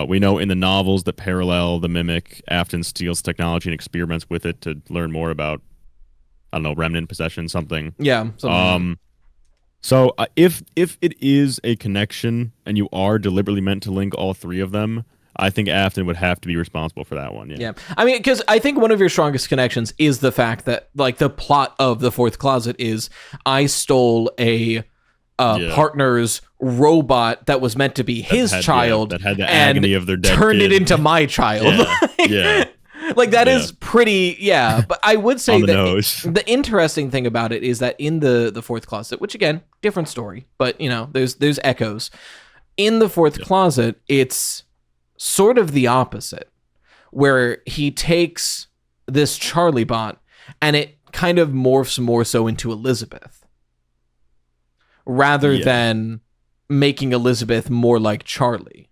We know in the novels that parallel the Mimic, Afton steals technology and experiments with it to learn more about, I don't know, remnant possession, something. Yeah. So if it is a connection and you are deliberately meant to link all 3 of them, I think Afton would have to be responsible for that one. Yeah. I mean, because I think one of your strongest connections is the fact that, like, the plot of The Fourth Closet is I stole a partner's robot that was meant to be his child that had the agony of their dead turned kid. it into my child. Yeah. Like, that is pretty, but I would say that the interesting thing about it is that in the Fourth Closet, which again, different story, but you know, there's echoes. In the Fourth Closet, it's sort of the opposite, where he takes this Charlie bot and it kind of morphs more so into Elizabeth, rather than making Elizabeth more like Charlie.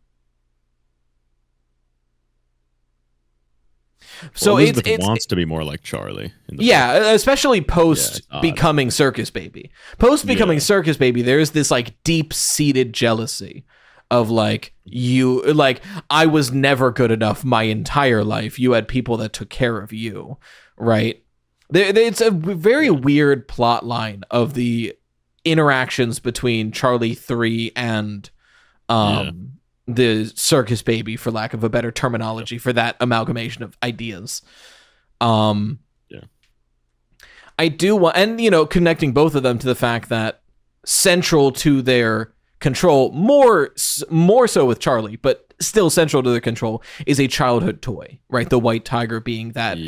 So Elizabeth wants to be more like Charlie. Especially post becoming Circus Baby. Post becoming Circus Baby, there's this like deep-seated jealousy of like, I was never good enough my entire life. You had people that took care of you, right? It's a very weird plot line of the interactions between Charlie 3 and the Circus Baby, for lack of a better terminology for that amalgamation of ideas. I do want, and you know, connecting both of them to the fact that central to their control, more so with Charlie, but still central to their control, is a childhood toy, right? The white tiger being that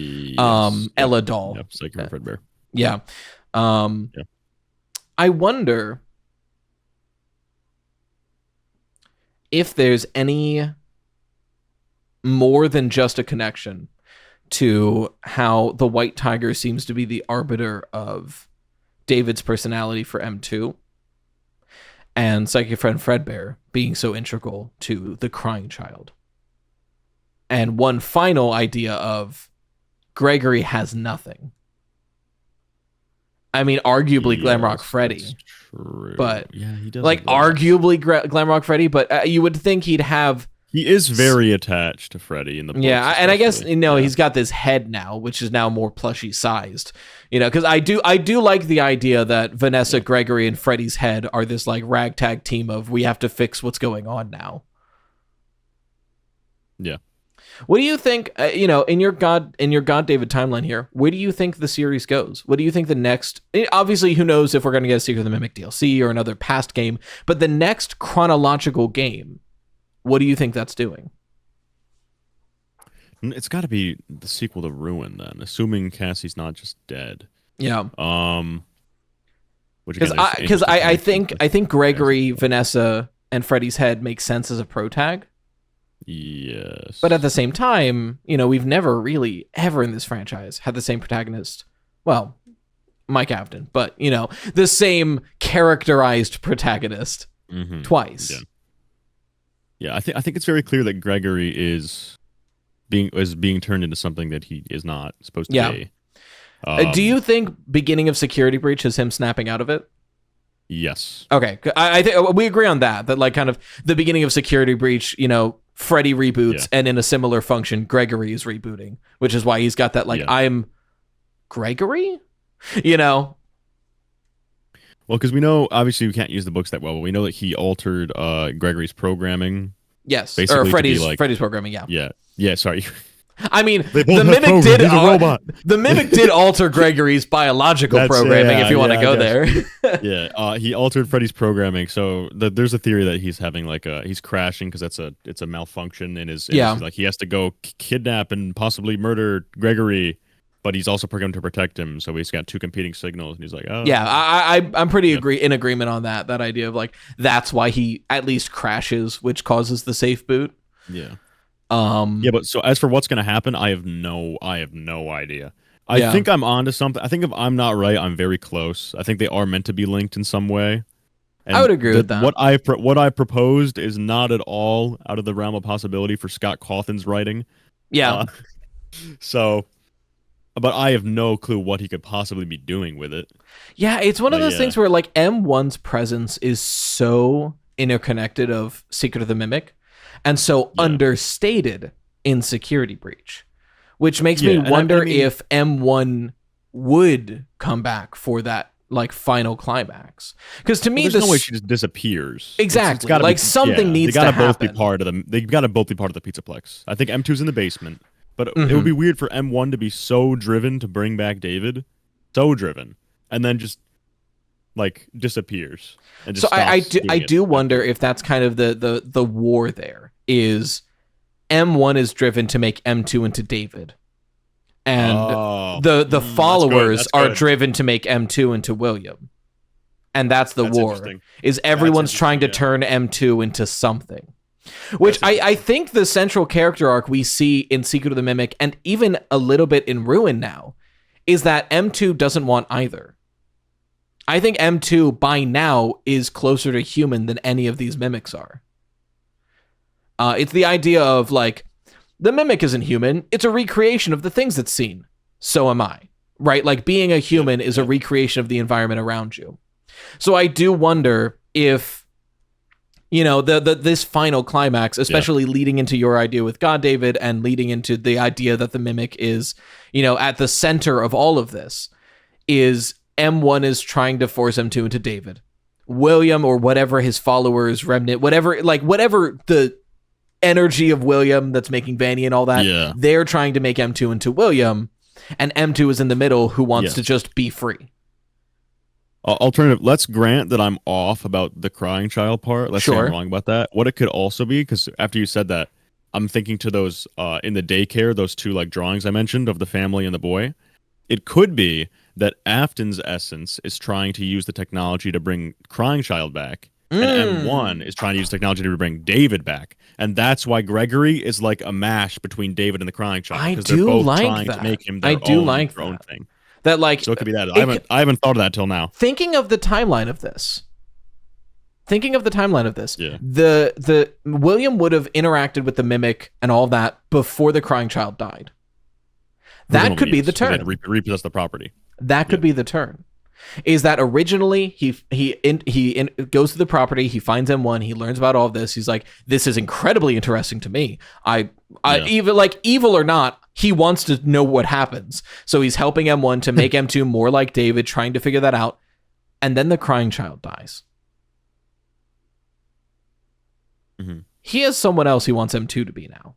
Ella doll. Yep, it's like a Fredbear. Yeah. I wonder if there's any more than just a connection to how the white tiger seems to be the arbiter of David's personality for M2, and Psychic Friend Fredbear being so integral to the crying child. And one final idea of Gregory has nothing. I mean, arguably Glamrock Freddy. True. But he does, like, arguably Glamrock Freddy, but you would think he'd have. He is very attached to Freddy in the books. Yeah, and I guess he's got this head now, which is now more plushy sized. You know, because I do like the idea that Vanessa, Gregory, and Freddy's head are this like ragtag team of we have to fix what's going on now. Yeah. What do you think? In your GodDavid timeline here, where do you think the series goes? What do you think the next? Obviously, who knows if we're going to get a Secret of the Mimic DLC or another past game? But the next chronological game, what do you think that's doing? It's got to be the sequel to Ruin, then, assuming Cassie's not just dead. Yeah. Because I think Gregory, Vanessa, and Freddy's head makes sense as a pro tag. Yes. But at the same time, we've never really ever in this franchise had the same protagonist. Well, Mike Afton, but the same characterized protagonist twice. Yeah, I think it's very clear that Gregory is being turned into something that he is not supposed to be. Do you think beginning of Security Breach is him snapping out of it? Yes. Okay, I think we agree on that. That like kind of the beginning of Security Breach, Freddy reboots, and in a similar function, Gregory is rebooting, which is why he's got that like I'm Gregory, Well, because we know obviously we can't use the books that well, but we know that he altered Gregory's programming. Yes, basically or Freddy's programming. Yeah. Sorry. I mean, the Mimic did. The Mimic did alter Gregory's biological programming. If you want to go there. He altered Freddy's programming. So there's a theory that he's having he's crashing because it's a malfunction in his. Like he has to go kidnap and possibly murder Gregory, but he's also programmed to protect him. So he's got two competing signals, and he's like, oh. Yeah, I'm pretty in agreement on that. That idea of like that's why he at least crashes, which causes the safe boot. Yeah. Yeah, but so as for what's going to happen, I have no idea. I Yeah. think I'm onto something. I think if I'm not right, I'm very close. I think they are meant to be linked in some way. And I would agree with that. What I proposed is not at all out of the realm of possibility for Scott Cawthon's writing. Yeah. So, but I have no clue what he could possibly be doing with it. Yeah, it's one of But those yeah. things where like M1's presence is so interconnected of Secret of the Mimic and so Yeah. understated in Security Breach, which makes Yeah, me and I wonder mean- if M1 would come back for that like final climax. Because to me, There's this no way she just disappears. Exactly. gotta Like, something needs they gotta to both happen. Be part of them. They got to both be part of the Pizzaplex. I think M2's in the basement, but it Mhm. would be weird for M1 to be so driven to bring back David, so driven, and then just like disappears. And just so I stops doing it. do wonder if that's kind of the war there is M1 is driven to make M2 into David. And the followers are driven to make M2 into William. And that's the That's war. interesting. Is everyone's trying to interesting, turn M2 into something. Which I think the central character arc we see in Secret of the Mimic and even a little bit in Ruin now is that M2 doesn't want either. I think M2 by now is closer to human than any of these mimics are. It's the idea of like, the mimic isn't human. It's a recreation of the things it's seen. So am I, right? Like being a human is a recreation of the environment around you. So I do wonder if, you know, this final climax, especially leading into your idea with GodDavid and leading into the idea that the mimic is, you know, at the center of all of this, is M1 is trying to force M2 into David. William or whatever his followers, remnant, whatever the energy of William that's making Vanny and all that, they're trying to make M2 into William, and M2 is in the middle who wants to just be free. Alternative, let's grant that I'm off about the crying child part. Let's say I'm wrong about that. What it could also be, because after you said that, I'm thinking to those in the daycare, those two like drawings I mentioned of the family and the boy. It could be that Afton's essence is trying to use the technology to bring crying child back. And M1 is trying to use technology to bring David back. And that's why Gregory is like a mash between David and the crying child. I Because do they're both like trying that. to make him I their do own, like their own that. thing. That like So it could be that. I haven't thought of that till now. Thinking of the timeline of this. Yeah. The William would have interacted with the mimic and all that before the crying child died. That could be the turn. Repossess the property. That could be the turn. Is that originally he goes to the property, he finds M1, he learns about all of this. He's like, this is incredibly interesting to me. Even like evil or not, he wants to know what happens. So he's helping M1 to make M2 more like David, trying to figure that out. And then the crying child dies. Mm-hmm. He has someone else he wants M2 to be now.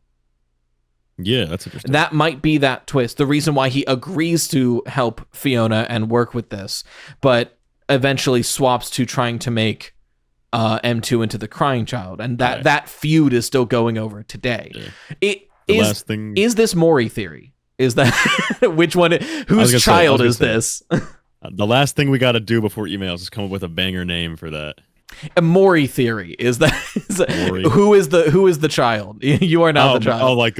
Yeah, that's interesting. That might be that twist. The reason why he agrees to help Fiona and work with this, but eventually swaps to trying to make M2 into the crying child. And that feud is still going over today. Yeah. Is this Maury theory? Is that which one? Whose child is this? The last thing we got to do before emails is come up with a banger name for that. A Maury theory is that who is the child? You are not the child. Like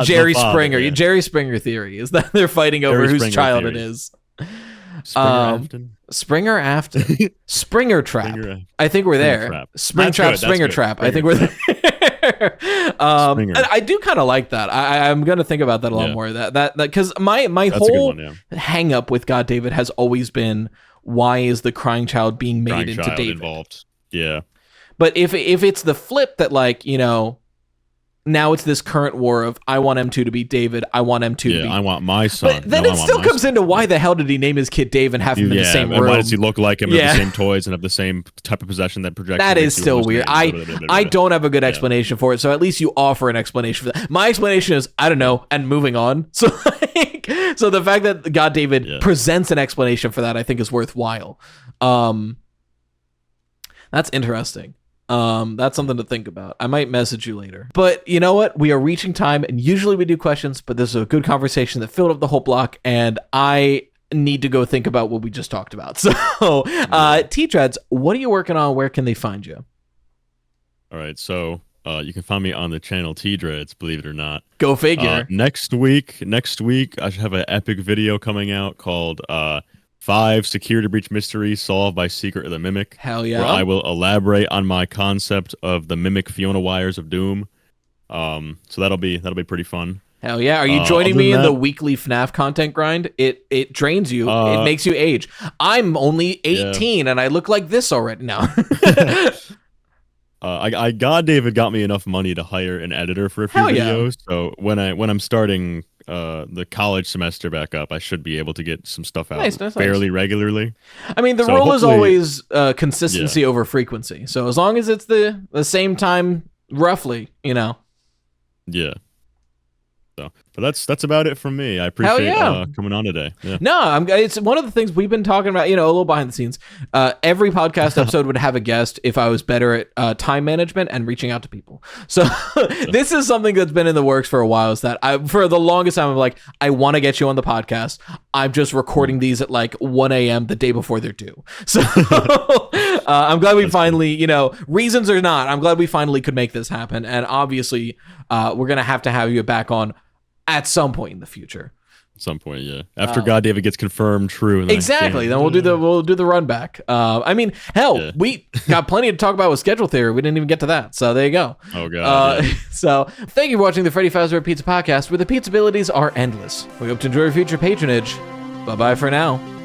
Jerry Springer. Yeah. Jerry Springer theory is that they're fighting over whose child it is. Springer Afton. Springer Trap. I think we're there. Springer Trap. I think we're there. And I do kind of like that. I'm gonna think about that a lot more. That because my whole hang up with GodDavid has always been, why is the crying child being made into David involved? Yeah. But if it's the flip that, like, you know, now it's this current war of, I want M2 to be David, I want M2 to be... I want my son. But then it still comes into, why the hell did he name his kid Dave and have him in the same room? Why does he look like him, have the same toys, and have the same type of possession that projects... That is still weird. I don't have a good explanation for it, so at least you offer an explanation for that. My explanation is, I don't know, and moving on. So so the fact that GodDavid presents an explanation for that, I think, is worthwhile. That's interesting. That's something to think about. I might message you later. But you know what? We are reaching time, and usually we do questions, but this is a good conversation that filled up the whole block, and I need to go think about what we just talked about. So, T-Treads, what are you working on? Where can they find you? All right, so You can find me on the channel T-Dreads, believe it or not. Go figure. Next week, I should have an epic video coming out called 5 Security Breach Mysteries Solved by Secret of the Mimic. Hell yeah. Where I will elaborate on my concept of the Mimic Fiona Wires of Doom. So that'll be pretty fun. Hell yeah. Are you joining me in the weekly FNAF content grind? It drains you. It makes you age. I'm only 18 and I look like this already now. GodDavid got me enough money to hire an editor for a few videos. So when I'm starting the college semester back up, I should be able to get some stuff out fairly regularly. I mean, the rule is always consistency over frequency. So as long as it's the same time, roughly, you know. Yeah. So, but that's about it from me. I appreciate coming on today. Yeah. No, it's one of the things we've been talking about, you know, a little behind the scenes. Every podcast episode would have a guest if I was better at time management and reaching out to people. So this is something that's been in the works for a while, is that for the longest time, I'm like, I want to get you on the podcast. I'm just recording these at like 1 a.m. the day before they're due. So I'm glad we finally, you know, reasons or not, I'm glad we finally could make this happen. And obviously, we're going to have you back on at some point in the future. At some point, yeah. After GodDavid gets confirmed true. Exactly. Then we'll do the run back. I mean, hell, we got plenty to talk about with schedule theory. We didn't even get to that. So there you go. Oh god. So thank you for watching the Freddy Fazbear Pizza Podcast, where the pizza abilities are endless. We hope to enjoy your future patronage. Bye-bye for now.